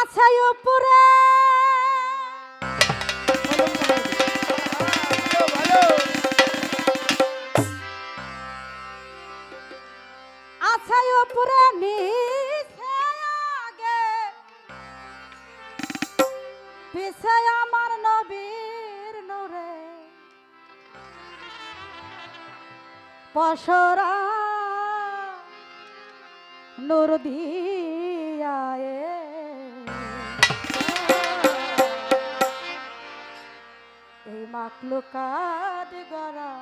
আছে উপরে আছে উপরে নিচে আগে পিছে আমার নবীর নূরে পসরা নূর দিয়া এই মাকলুকাত গড়া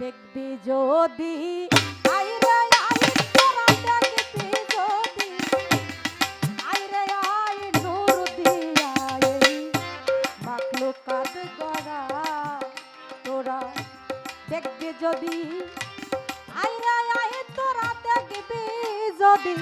দেখবি যদি আইরে আই তোরা দেখবি যদি আইরে আই নূর দিয়া এই মাকলুকাত গড়া তোরা দেখবি যদি আইরে আই তোরা দেখবি যদি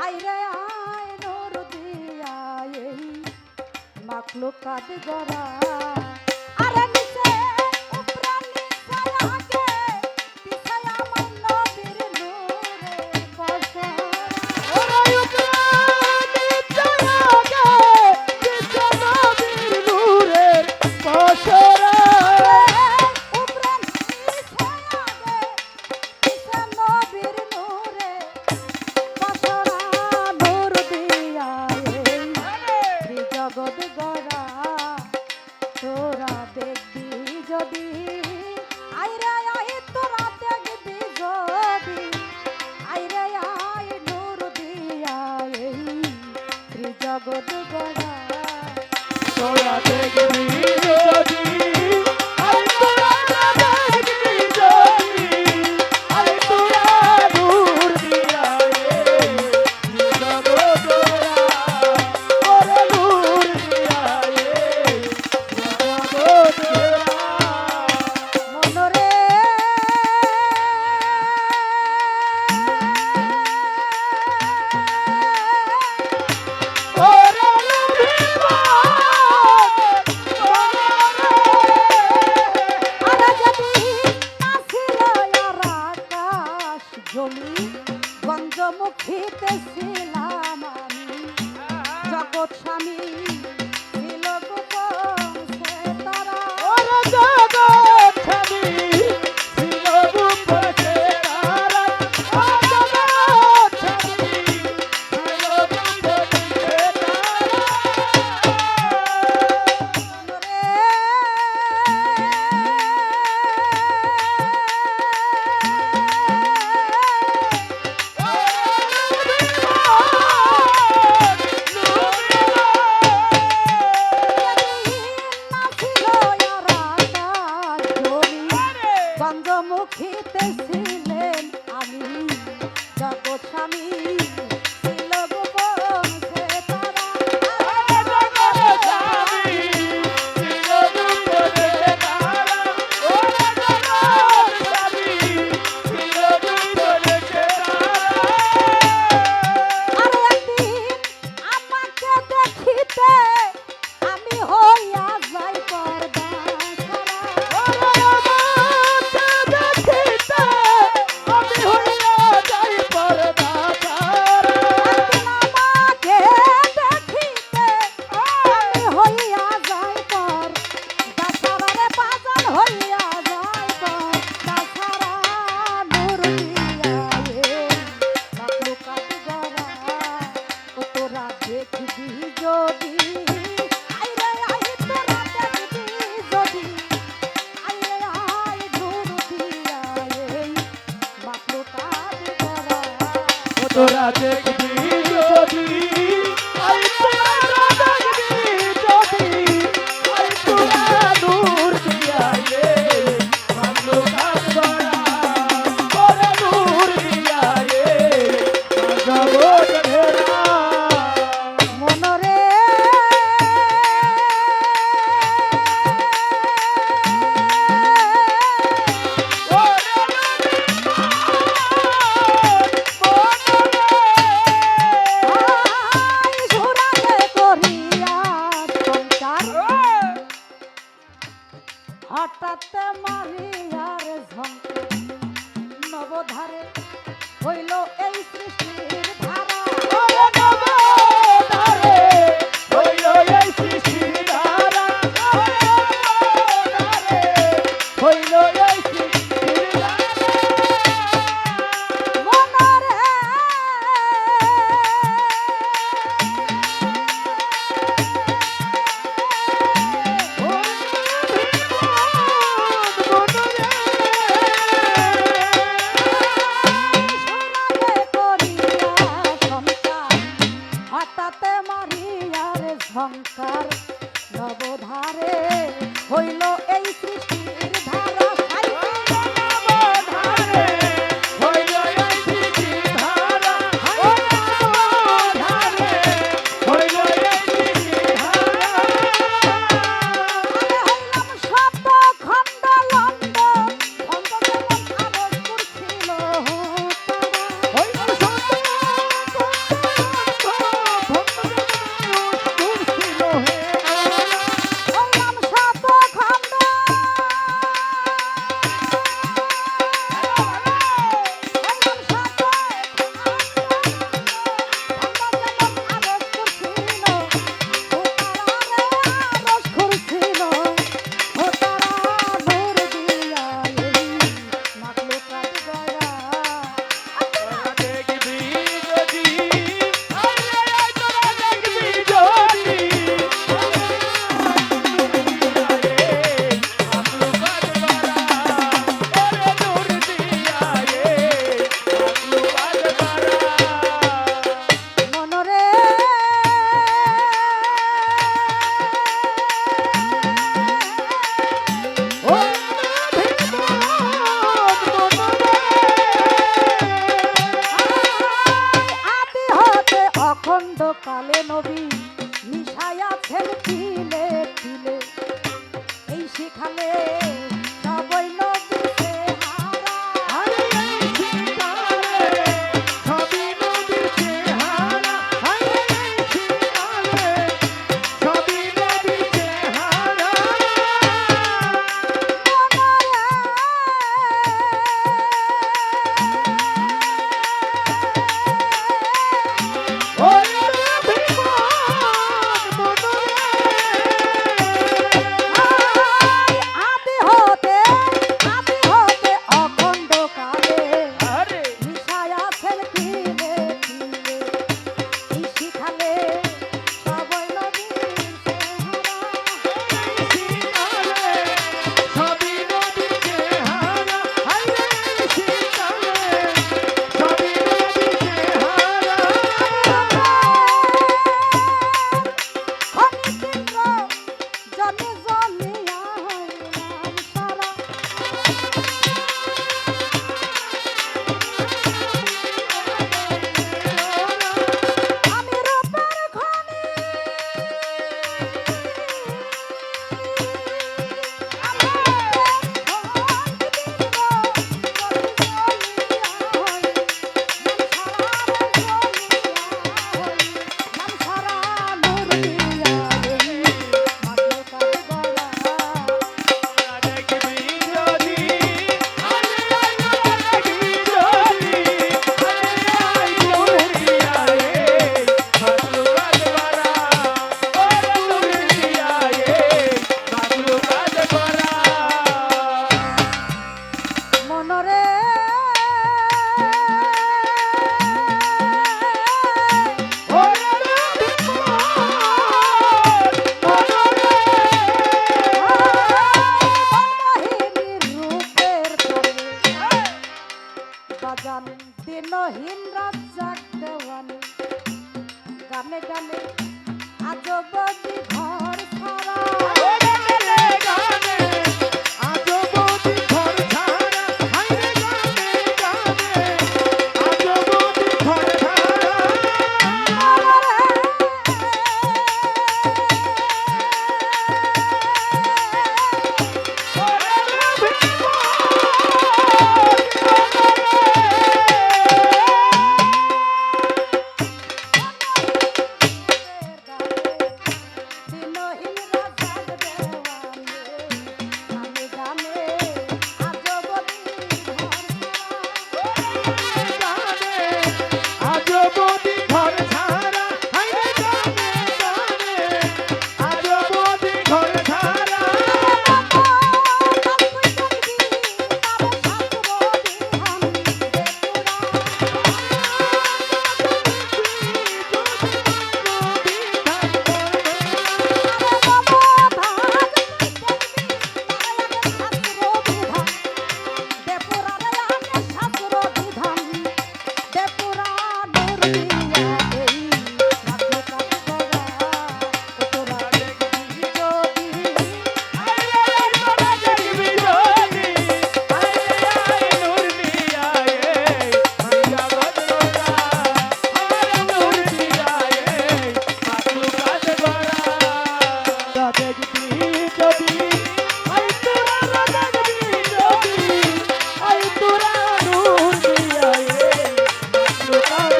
আইরে আই নূর দিয়া এই মাকলুকাত গড়া আরে নিচে উপরা নিচে আগে পিছে আমার নবীর নূরে পসরা ওরে উপরা নিচে আগে পিছে নবীর নূরের পসরা উপরা নিচে আগে পিছে নবীর নূরে পসরা নূর দিয়া এই জগৎ গড়া তোরা দেখবি যদি আইরে আই তোরা দেখবি যদি আইরে আই নূর দিয়া এই জগৎ গড়া তোরা দেখবি যদি আরে তোরা দেখবি যদি আরে তোরা নূর দিয়া জগৎ গড়া ওরে নূর দিয়া জগৎ গড়া মনরে ওরে নবীবাদ হঠাৎ মারিয়ার ঝঙ্কার নবধারে হইল এই সৃষ্টির ধারা ওরে নবধারে হইল এই সৃষ্টির ধারা নবধারে হইল এই সৃষ্টির ধারা মনরে ঝঙ্কার নবধারে হইল এই সৃষ্টির ধারা নবধারে হইল এই সৃষ্টির ধারা নবধারে হইল এই সৃষ্টির ধারা হইলাম শব্দ খণ্ড লণ্ড অন্ত যেমন আবজ করছিল হইল শব্দ ভক্ত হে হইলাম শব্দ খণ্ড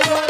বলে